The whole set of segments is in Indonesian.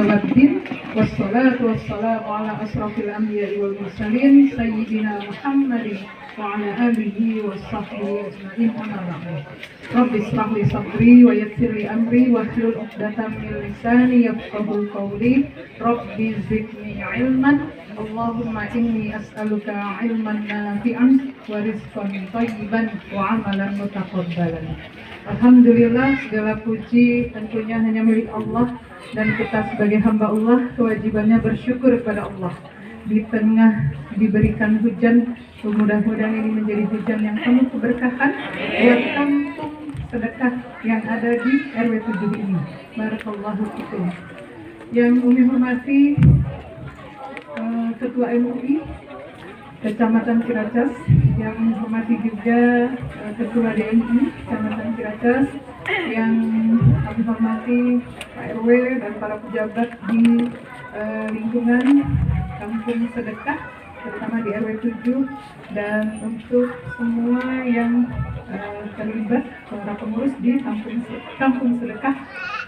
waddin. Wassalatu wassalamu ala asrafil anbiya'i wal mursalin sayyidina Muhammadin wa ala alihi wa sahbihi ajma'in, amma ba'du. Rabbi ishrah li sadri wa yassir li amri wahlul 'uqdatam min lisani yafqahu qawli. Rabbi zidni ilman. Allahumma inni as'aluka ilman nafi'an wa rizqan thayyiban wa amalan mutaqabbalan. Alhamdulillah, segala puji tentunya hanya milik Allah, dan kita sebagai hamba Allah kewajibannya bersyukur kepada Allah. Di tengah diberikan hujan, mudah-mudahan ini menjadi hujan yang penuh keberkahan buat kampung sedekah yang ada di RW 7 ini. Barakallahu fikum. Yang Umi hormati Ketua MUI Kecamatan Ciracas, yang menghormati juga Ketua DMI Kecamatan Ciracas, yang kami hormati Pak RW dan para pejabat di lingkungan kampung sedekah, terutama di RW 7, dan untuk semua yang terlibat, para pengurus di kampung sedekah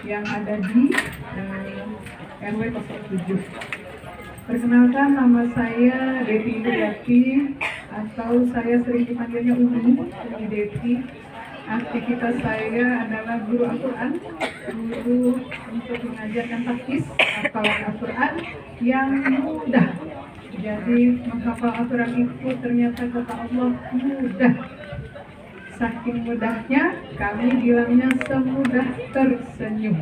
yang ada di RW 07. Perkenalkan, nama saya Devi Indriati, atau saya sering dipanggilnya Umi Devi. Aktivitas saya adalah guru Al-Quran, guru untuk mengajarkan tahfiz hafalan Al-Quran yang mudah. Jadi menghafal Al-Quran itu ternyata kata Allah mudah. Saking mudahnya, kami bilangnya semudah tersenyum.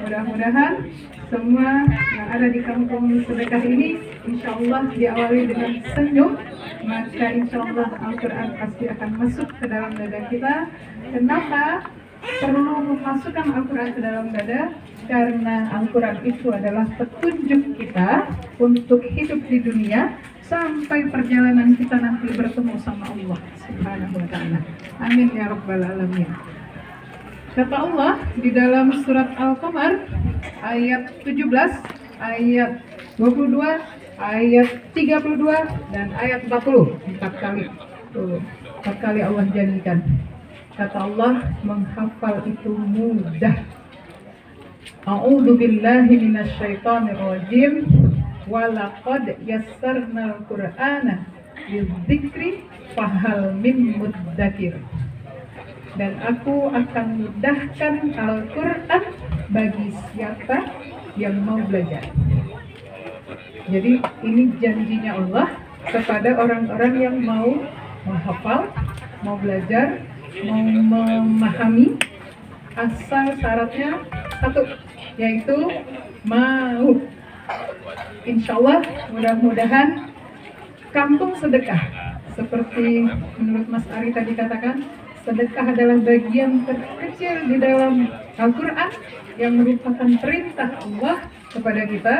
Mudah-mudahan semua yang ada di kampung sedekah ini insya Allah diawali dengan senyum, maka insya Allah Al-Quran pasti akan masuk ke dalam dada kita. Kenapa perlu memasukkan Al-Quran ke dalam dada? Karena Al-Quran itu adalah petunjuk kita untuk hidup di dunia sampai perjalanan kita nanti bertemu sama Allah Subhanahu wa ta'ala. Amin ya rabbal alamin. Kata Allah di dalam surat Al-Qamar ayat 17, ayat 22, ayat 32, dan ayat 40. 4 kali. Tuh, 4 kali Allah janjikan. Kata Allah, menghafal itu mudah. A'udzu billahi minasyaitonir rajim. Wa laqad yassarnal Qur'ana lidzikri fahal min mudzakir. Dan aku akan mudahkan Al-Quran bagi siapa yang mau belajar. Jadi ini janjinya Allah kepada orang-orang yang mau menghafal, mau belajar, mau memahami. Asal syaratnya satu, yaitu mau. Insya Allah mudah-mudahan kampung sedekah, seperti menurut Mas Ari tadi katakan, sedekah adalah bagian terkecil di dalam Al-Quran yang merupakan perintah Allah kepada kita,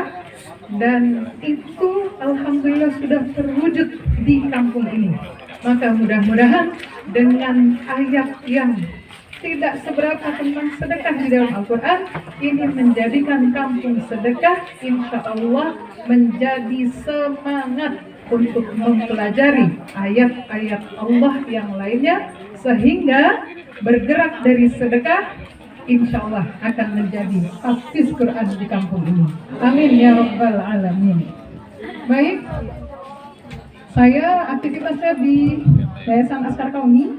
dan itu alhamdulillah sudah terwujud di kampung ini. Maka mudah-mudahan dengan ayat yang tidak seberapa tentang sedekah di dalam Al-Quran ini menjadikan kampung sedekah insya Allah menjadi semangat untuk mempelajari ayat-ayat Allah yang lainnya, sehingga bergerak dari sedekah insya Allah akan menjadi tahfiz Quran di kampung ini. Amin ya rabbal alamin. Baik, saya aktivitasnya di Yayasan Askar Kauni,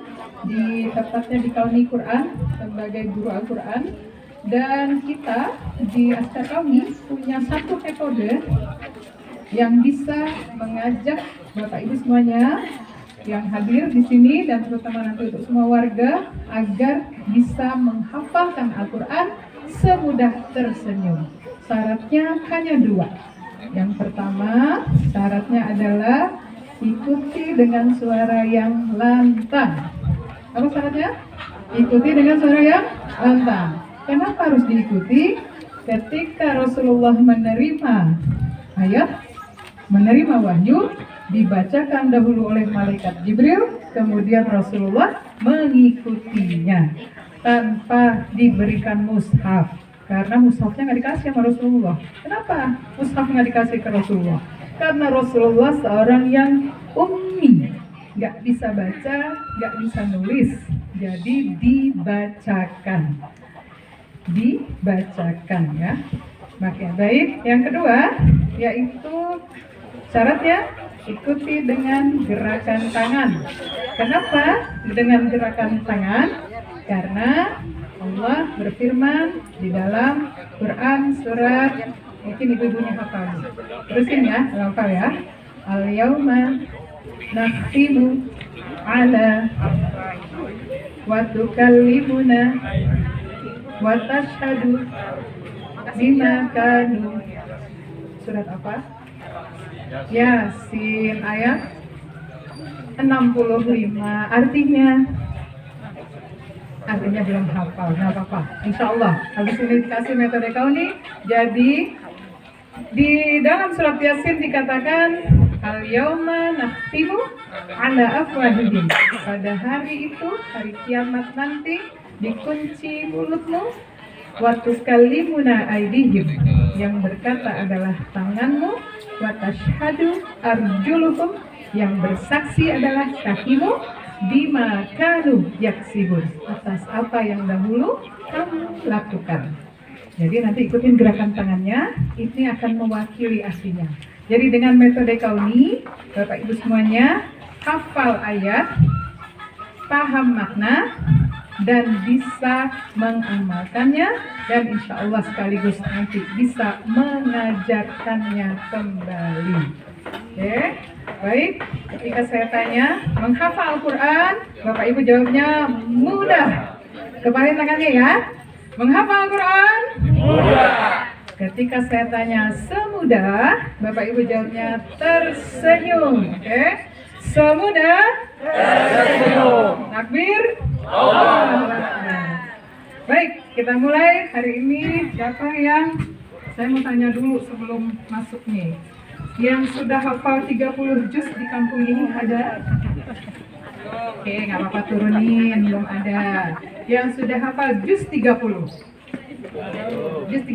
tepatnya di Kauni Quran sebagai guru Al-Quran, dan kita di Askar Kauni punya satu metode yang bisa mengajak Bapak Ibu semuanya yang hadir di sini, dan terutama nanti untuk semua warga, agar bisa menghafalkan Al-Quran semudah tersenyum. Syaratnya hanya 2. Yang pertama, syaratnya adalah ikuti dengan suara yang lantang. Apa syaratnya? Ikuti dengan suara yang lantang. Kenapa harus diikuti? Ketika Rasulullah menerima ayat, menerima wahyu, dibacakan dahulu oleh malaikat Jibril, kemudian Rasulullah mengikutinya tanpa diberikan mushaf, karena mushafnya nggak dikasih sama Rasulullah. Kenapa mushaf nggak dikasih ke Rasulullah? Karena Rasulullah seorang yang ummi, nggak bisa baca, nggak bisa nulis, jadi dibacakan ya. Oke, baik. Yang kedua yaitu syaratnya ikuti dengan gerakan tangan. Kenapa dengan gerakan tangan? Karena Allah berfirman di dalam Quran surat, mungkin ibu-ibunya hafal. Terusin ya, hafal ya. Al-yauma nakhtimu ala wa tukallimuna wa tashhadu bima kanu. Surat apa? Yasin ayat 65. Artinya belum hafal, nggak apa-apa. Insya Allah habis ini dikasih metode kauni. Jadi di dalam surat Yasin dikatakan al-yauma nakhtimu ala afwahihim. Pada hari itu, hari kiamat nanti, dikunci mulutmu. Wa tukallimuna aydihim, yang berkata adalah tanganmu. Wa tashhadu arjuluhum, yang bersaksi adalah kakimu. Bima kanu yaksibun, atas apa yang dahulu kamu lakukan. Jadi nanti ikutin gerakan tangannya, ini akan mewakili aslinya. Jadi dengan metode kauni, Bapak Ibu semuanya hafal ayat, paham makna, dan bisa mengamalkannya, dan insya Allah sekaligus nanti bisa mengajarkannya kembali. Oke, baik. Ketika saya tanya menghafal Al-Quran, Bapak Ibu jawabnya mudah. Kembali tangannya ya. Menghafal Al-Quran mudah. Ketika saya tanya semudah, Bapak Ibu jawabnya tersenyum. Oke, semudah tersenyum. Takbir. Baik, kita mulai hari ini. Siapa yang, saya mau tanya dulu sebelum masuk nih, yang sudah hafal 30 juz di kampung ini ada? Oke, nggak apa-apa, turunin, belum ada. Yang sudah hafal juz 30? Juz 30?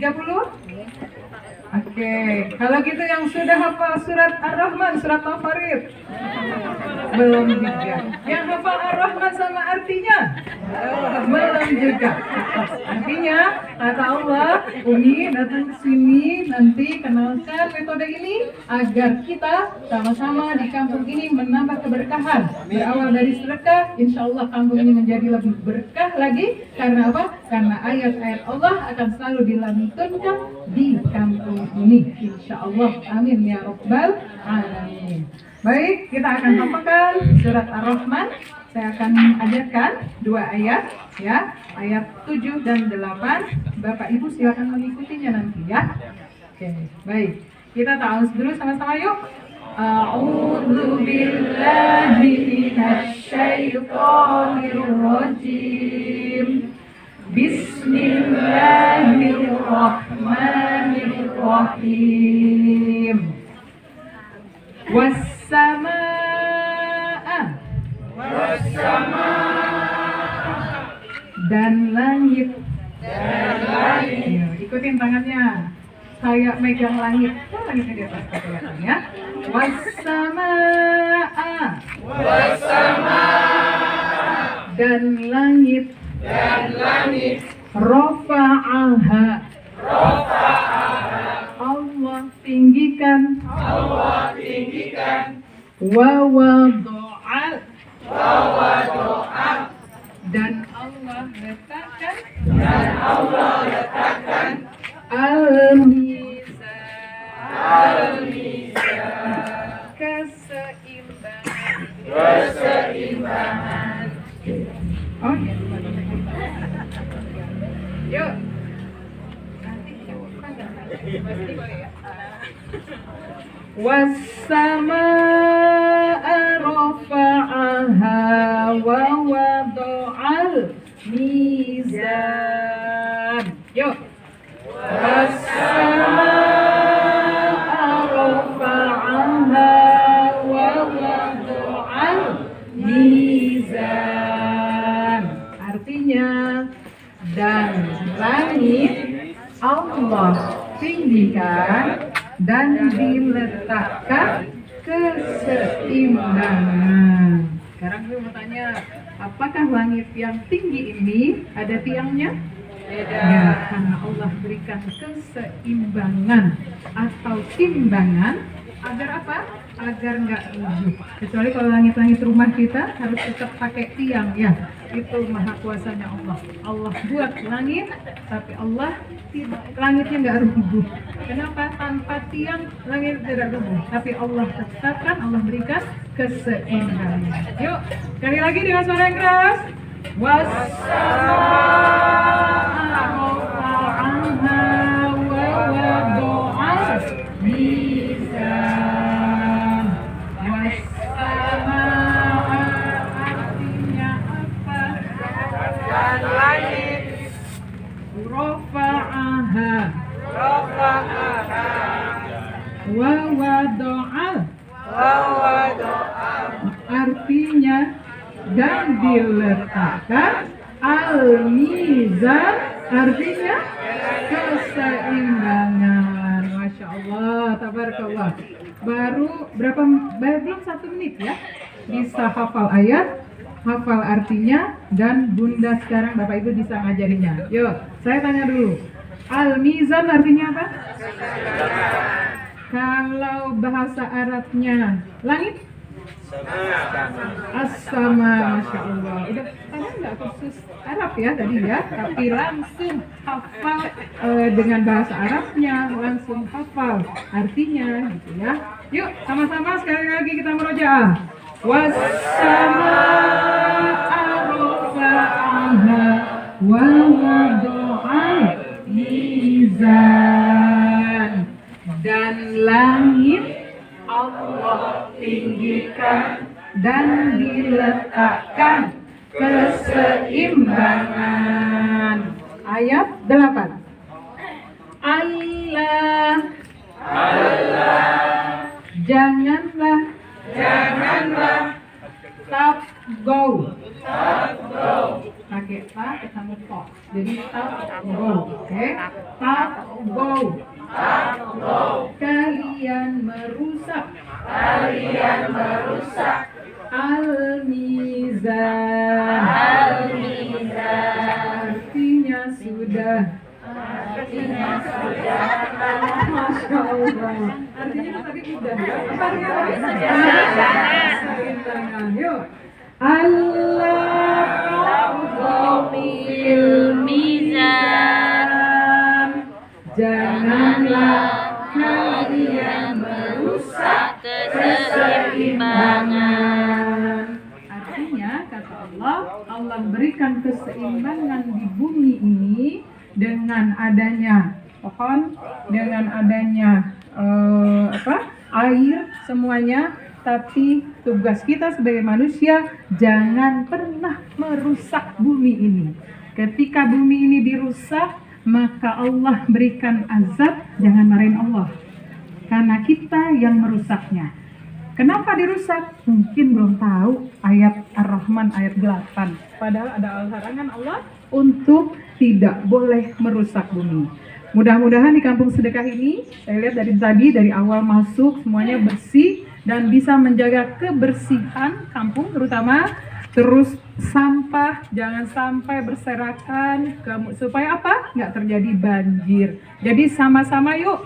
Oke, kalau gitu yang sudah hafal surat Ar-Rahman, surat Al-Farid? Belum juga. Yang hafal Ar-Rahman sama artinya? Belum juga. Artinya, kata Allah, Umi datang ke sini nanti kenalkan metode ini agar kita sama-sama di kampung ini menambah keberkahan. Berawal dari sedekah, insya Allah kampung ini menjadi lebih berkah lagi. Karena apa? Karena ayat-ayat Allah akan selalu dilantunkan di kampung ini, insya Allah. Amin ya rabbal alamin. Baik, kita akan hafalkan surat Ar-Rahman. Saya akan ajarkan 2 ayat ya, ayat 7 dan 8. Bapak Ibu silakan mengikutinya nanti ya. Oke, baik. Kita ta'awuz dulu sama-sama yuk. A'udzu billahi minasyaitonir rajim. Bismillahirrahmanirrahim. Was-samaa, dan langit. Ya, ikutin tangannya. Saya megang langit. Langitnya di atas kepalanya. Was-samaa, dan langit. Rafa'aha, Allah tinggikan. Wa wada'al, dan Allah letakkan. Al-mizan, keseimbangan. Oh ya, yuk. Was-samaa'a rafa'aha wa wada'al mizan. Yuk. Was-samaa'a rafa'aha wa wada'al mizan. Artinya, dan langit Allah tinggikan dan diletakkan keseimbangan. Sekarang saya mau tanya, apakah langit yang tinggi ini ada tiangnya? Ya, karena Allah berikan keseimbangan atau timbangan agar apa? Agar nggak rubuh. Kecuali kalau langit-langit rumah kita harus tetap pakai tiang ya. Itu maha kuasanya Allah. Allah buat langit, tapi Allah tidak, langitnya nggak rubuh. Kenapa? Tanpa tiang langit tidak rubuh. Tapi Allah tetapkan, Allah berikan keseimbangan. Yuk, sekali lagi dengan suara yang keras. Artinya dan diletakkan. Al-mizan artinya keseimbangan. Masya Allah, tabarakallah. Belum 1 menit ya, bisa hafal ayat, hafal artinya, dan Bunda sekarang Bapak Ibu bisa ngajarinya. Yuk, saya tanya dulu, al-mizan artinya apa? Kalau bahasa Arabnya langit? As-sama, Masya Allah. Udah karena nggak kursus Arab ya tadi ya, tapi langsung hafal dengan bahasa Arabnya, langsung hafal artinya gitu ya. Yuk sama-sama sekali lagi kita murojaah. Was-sama rafa'aha wa wada'al mizan. Dan langit Allah tinggikan dan diletakkan keseimbangan. Ayat 8. Allah janganlah tabgau pakai ta sama to, jadi tabgau. Oke, tabgau kalian merusak al-mizan artinya sudah Masya Allah, artinya tadi udah ya, yuk Allah mizan, janganlah kalian merusak keseimbangan. Artinya kata Allah, Allah berikan keseimbangan di bumi ini dengan adanya pohon, dengan adanya air semuanya. Tapi tugas kita sebagai manusia jangan pernah merusak bumi ini. Ketika bumi ini dirusak, maka Allah berikan azab. Jangan marahin Allah, karena kita yang merusaknya. Kenapa dirusak? Mungkin belum tahu ayat Ar-Rahman ayat 8. Padahal ada larangan Allah untuk tidak boleh merusak bumi. Mudah-mudahan di kampung sedekah ini, saya lihat dari awal masuk semuanya bersih dan bisa menjaga kebersihan kampung terutama. Terus sampah jangan sampai berserakan supaya apa? Nggak terjadi banjir. Jadi sama-sama yuk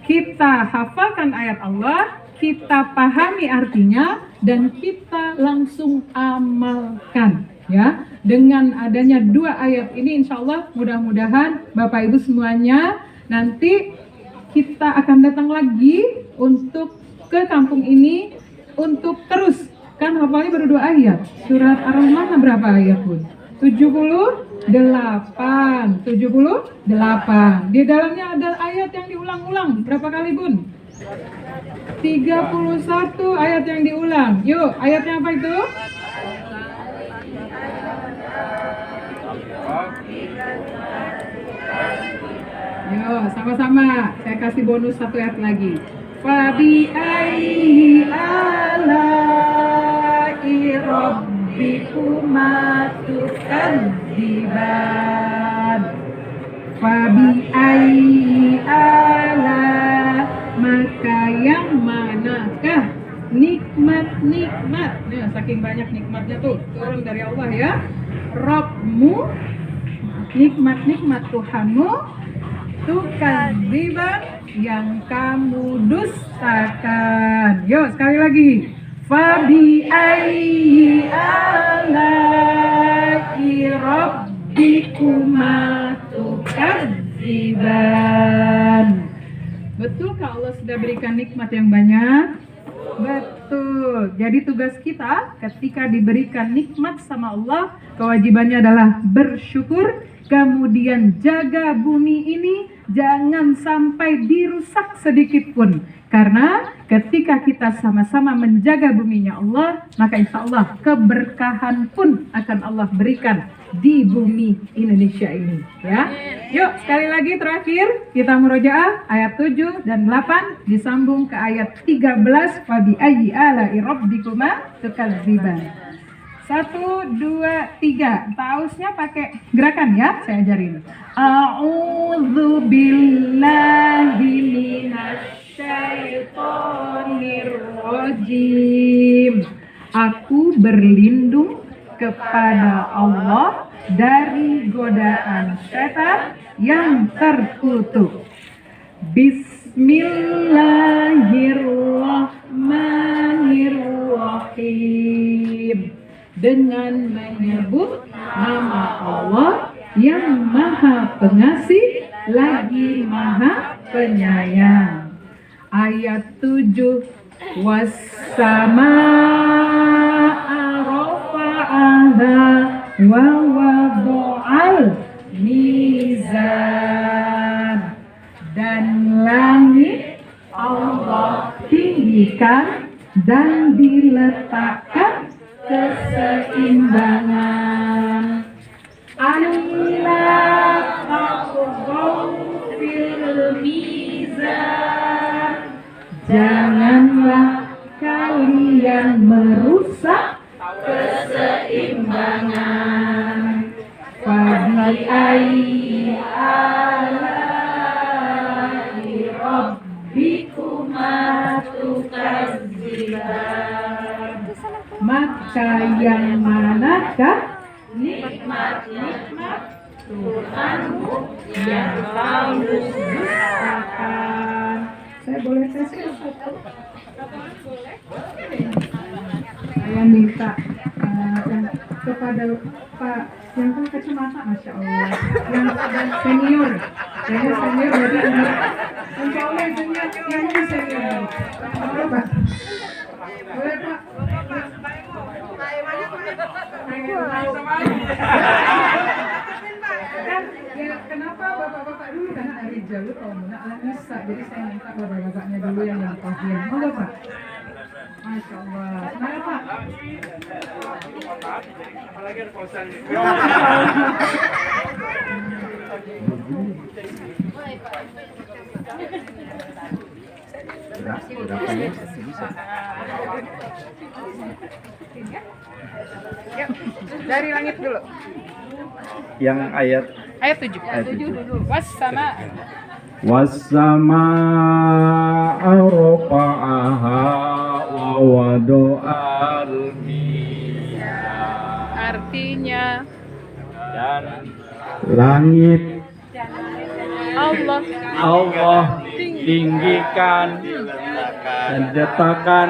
kita hafalkan ayat Allah, kita pahami artinya, dan kita langsung amalkan ya. Dengan adanya 2 ayat ini insya Allah mudah-mudahan Bapak Ibu semuanya nanti kita akan datang lagi untuk ke kampung ini untuk terus, kan hafalnya baru 2 ayat. Surat Ar-Rahman berapa ayat Bun? 78. Di dalamnya ada ayat yang diulang-ulang. Berapa kali Bun? 31 ayat yang diulang. Yuk, ayatnya apa itu? Yuk, sama-sama. Saya kasih bonus 1 ayat lagi. Fabi ayyi ala'i rabbikuma tukadziban. Fabi ayyi ala, maka yang manakah nikmat-nikmat. Nah, saking banyak nikmatnya tuh turun dari Allah ya. Rabbmu nikmat-nikmat Tuhanmu, tukadziban yang kamu dustakan. Yuk sekali lagi. Fabi ayyi ala'i rabbikuma tukadziban. Betulkah Allah sudah berikan nikmat yang banyak? Betul. Jadi tugas kita ketika diberikan nikmat sama Allah, kewajibannya adalah bersyukur, kemudian jaga bumi ini jangan sampai dirusak sedikit pun. Karena ketika kita sama-sama menjaga buminya Allah, maka insya Allah keberkahan pun akan Allah berikan di bumi Indonesia ini. Ya, yuk sekali lagi terakhir kita murojaah ayat 7 dan 8 disambung ke ayat 13. Fabi ayyi ala'i rabbikuma tukadziban. 1, 2, 3. Tausnya pakai gerakan ya, saya ajarin. A'udzu billahi minasyaitonir rajim. Aku berlindung kepada Allah dari godaan setan yang terkutuk. Bismillahirrahmanirrahim. Dengan menyebut nama Allah yang Maha Pengasih lagi Maha Penyayang. Ayat 7. Wassamaa'a rafa'aha wa wada'al mizan. Dan langit Allah tinggikan dan diletakkan keseimbangan. Allah taqaw fil mizan. Janganlah kalian merusak keseimbangan. Fabi ayyi ala'i rabbikuma tukadziban. Maka yang manakah nikmat-nikmat Tuhanmu yang kamu dustakan? Saya boleh tes foto? Saya minta kepada Pak yang kan kacamata, Masya Allah, yang senior, yang senior jadi insya Allah yang senior. Boleh Pak? Boleh Pak? Ya, kenapa bapak-bapak dulu? Karena hari jauh kalau bisa, jadi saya minta bapak-bapaknya dulu yang nyampahin. Monggo Pak. Masya Allah. Semangat Pak. Apalagi ada pausan. Dari langit dulu. Yang ayat 7. Ayat 7 dulu. Was-samaa'a rafa'aha wa wada'al mizan. Artinya Dan langit Allah tinggikan dan letakkan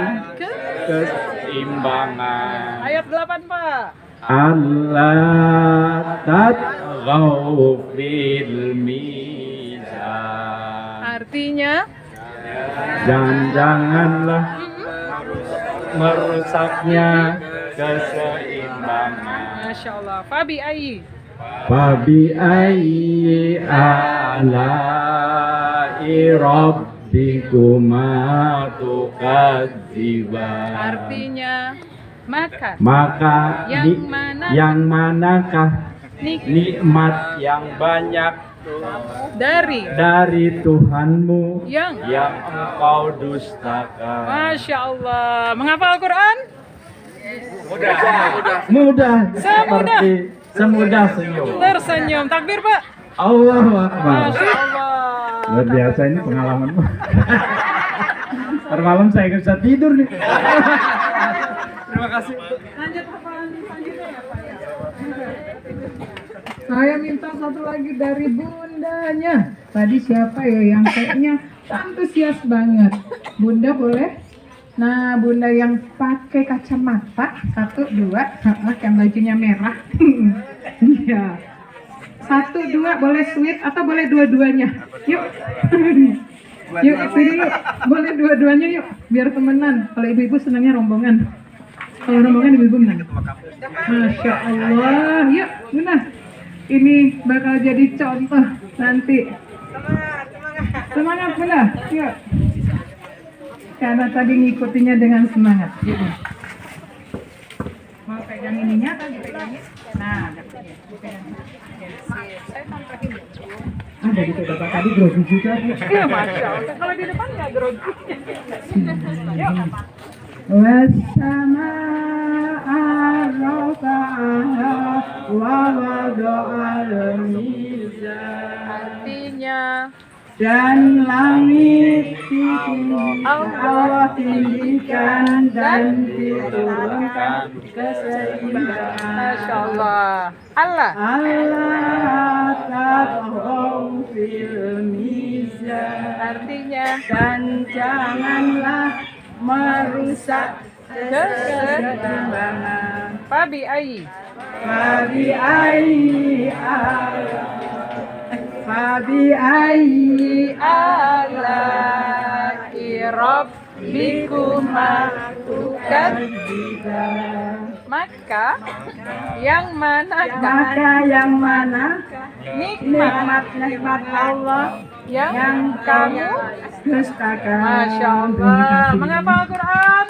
keseimbangan. ayat 8 Pak. Allah tatghaw fil mizan. Artinya Dan janganlah merusaknya keseimbangan. Masya Allah. Fabi ayyi. Fabi ayyi ala'i rabbikuma tukadziban. Artinya maka yang manakah nikmat yang banyak dari Tuhanmu yang engkau dustakan. Masya Allah. Menghafal Al-Quran? Mudah. Semudah senyum. tersenyum. Takbir Pak. Allahu Akbar. Masya Allah. Luar biasa ini pengalaman. Ntar malam saya nggak bisa tidur nih. Terima kasih. Lanjut hafalan selanjutnya ya Pak ya. Saya minta satu lagi dari bundanya. Tadi siapa ya yang kayaknya antusias banget? Bunda boleh? Nah, bunda yang pakai kacamata, 1, 2, yang bajunya merah. Iya. 1, 2, boleh sweet atau boleh dua-duanya? Yuk. Yuk, sini yuk. Boleh dua-duanya yuk, biar temenan. Kalau ibu-ibu senangnya rombongan. Kalau rombongan ibu-ibu menang. Masya Allah. Yuk, Bunda. Ini bakal jadi contoh nanti. Semangat Bunda. Yuk. Karena tadi ngikutinya dengan semangat. Mau pegang ininya atau dipegangin? Nah, dipegangin. Saya tambahin. Ada di bapak tadi grogi juga. Iya, Masya Allah. Kalau di depan nggak grogi. Yuk. Wassama arrafa'aha wa wada'al mizan. Artinya Dan langit Allah tinggikan dan diturunkan keseimbangan. Masya Allah. Allah. Allah tatghaw fil mizan. Artinya Dan janganlah merusak keseimbangan. Fabi ayi. Fabi ayyi Alaki Rabbikuma Maka yang manakah yang mana nikmat Allah yang kamu dustakan. Masya Allah. Mengapa Al-Quran?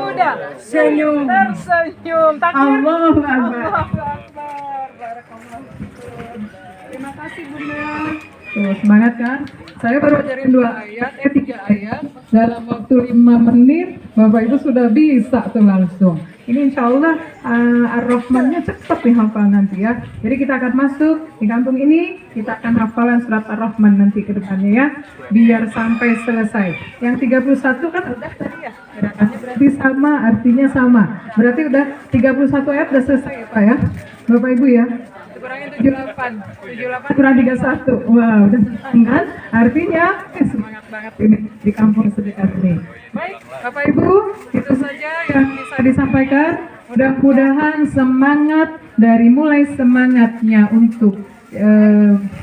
Mudah. Senyum. Tersenyum. Takbir. Allahu Akbar. Allahu Akbar. Barakallah. Terima kasih Bunda. Tuh, semangat kan? Saya baru ajarin 2 ayat, 3 ayat. Dalam waktu 5 menit, Bapak Ibu sudah bisa tuh langsung. Ini insya Allah Ar-Rahmannya cepat nih hafal nanti ya. Jadi kita akan masuk di kampung ini, kita akan hafalan surat Ar-Rahman nanti ke depannya ya. Biar sampai selesai. Yang 31 kan udah tadi ya. Gerakannya berarti sama, artinya sama. Berarti udah 31 ayat udah selesai ya Pak ya. Bapak Ibu ya. Kurangin 78 Kurang 31. Wow, udah senang kan? Artinya semangat banget ini di kampung sedekah ini. Baik Bapak Ibu, itu saja yang bisa disampaikan. Mudah-mudahan semangat dari mulai semangatnya untuk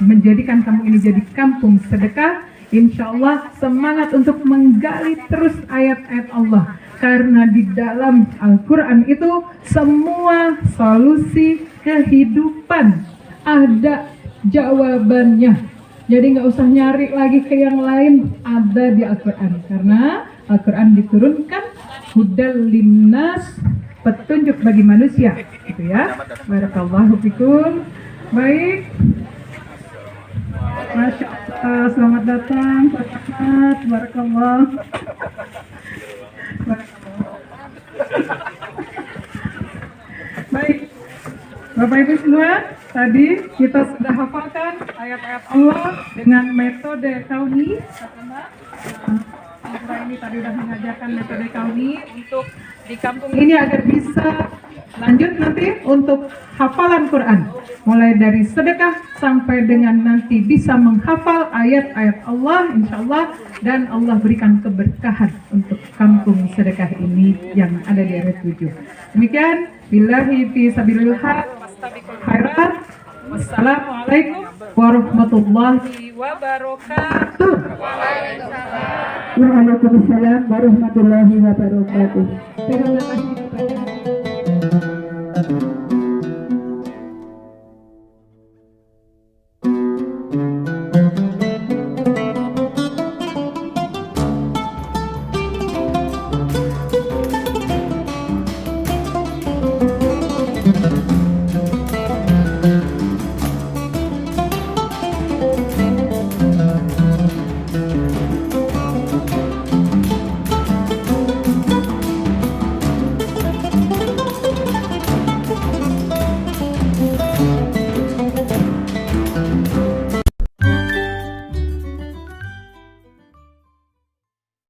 menjadikan kampung ini jadi kampung sedekah. Insya Allah semangat untuk menggali terus ayat-ayat Allah. Karena di dalam Al-Quran itu semua solusi kehidupan ada jawabannya. Jadi nggak usah nyari lagi ke yang lain, ada di Al-Quran. Karena Al-Quran diturunkan hudal linnas, petunjuk bagi manusia. Gitu ya. Barakallahu fikum. Baik. Masya Allah, selamat datang Pak Ahmad. Barakallah. Baik, Bapak Ibu semua, tadi kita sudah hafalkan ayat-ayat Allah dengan metode kauni. Ini tadi sudah mengajarkan metode kauni untuk di kampung ini agar bisa lanjut nanti untuk hafalan Quran. Mulai dari sedekah sampai dengan nanti bisa menghafal ayat-ayat Allah insya Allah. Dan Allah berikan keberkahan untuk kampung sedekah ini yang ada di RW 7. Demikian, billahi fi sabilillah khairat. Wassalamualaikum warahmatullahi wabarakatuh. Waalaikumsalam warahmatullahi wabarakatuh.